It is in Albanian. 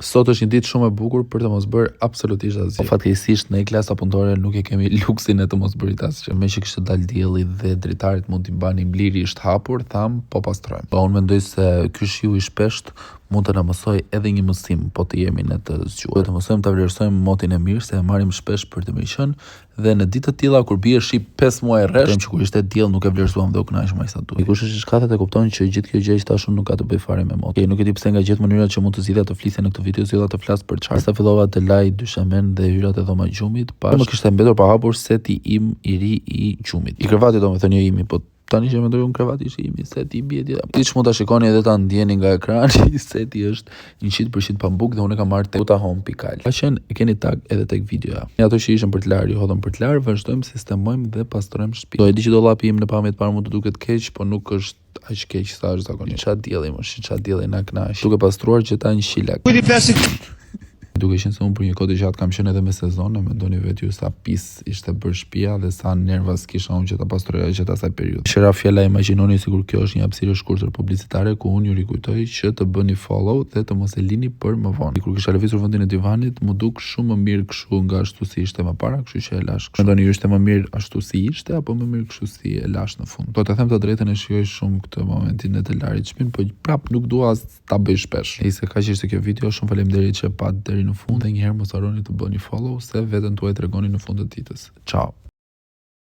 Sot është një ditë shumë e bukur për të mos bërë absolutisht asgjë. Fatkeqësisht ne klasa punëtore nuk e kemi luksin e të mos bërit asgjë. Me që kishte dalë dielli dhe dritarit mund t'i banin bliri ishte hapur, tham po pastrojmë. Po unë mendoj se ky shiu i shpesht mund të na mësoj edhe një mësim, po të jemi në të zgjuar. Do të mësojmë ta vlerësojmë motin e mirë se e marrim shpesh për të mirëqen dhe në ditë të tilla kur bie shi 5 muaj rresht, që kur ishte diell nuk e vlerësuam dhe u kënaqëm aq sa duhet. Dikush është i shkatët e kupton që gjithë kjo gjë që tashun nuk ka të bëjë fare me motin. Okej, nuk e di pse nga gjithë mënyrat që mund të zgjidhja të flisja në këtë video, zgjidhja të flas për çfarë. Sa fillova të laj dyshemen dhe hyrat e dhoma gjumit, pas më kishte mbetur pa hapur seti im i ri i gjumit. I krevati domethënë jo imi, po tani që mendoj unë krevati ishte imi, seti i bie tjetër. Ti ç'mund ta shikoni edhe ta ndjeni nga ekrani, seti është 100% pambuk dhe unë e kam marrë tek Utahome.al. Faqen e keni tag edhe tek videoja. Ne ato që ishin për të larë, hodhëm për të larë, vazhdojmë sistemojmë dhe pastrojmë shtëpinë. Do e di që dollapi im në pamje të parë mund të duket keq, po nuk është aq keq sa është zakonisht. Ç'a dielli më, ç'a dielli na kënaq. Duke pastruar gjeta një shilak. Duke qenë se unë për një kohë të gjatë kam qenë edhe me sezone, mendoni vetë ju sa pis ishte bërë shtëpia dhe sa nervas kisha unë që ta pastroja gjatë asaj periudhe. Shëra fjala, imagjinoni sikur kjo është një hapësirë shkurtër publicitare ku unë ju rikujtoj që të bëni follow dhe të mos e lini për më vonë. Kur kisha lëvizur vendin e divanit, më duk shumë më mirë kështu nga ashtu si ishte më para, kështu që e lash. Mendoni ju ishte më mirë ashtu si ishte apo më mirë kështu si e lash në fund? Do të them të drejtën, e shijoj shumë këtë momentin e të larit shtëpinë, po prap nuk dua ta bëj shpesh. Nëse kaq ishte kjo video, shumë faleminderit që pat deri në fund dhe një herë mos harroni të bëni follow se veten tuaj tregoni në fund të ditës. Ciao.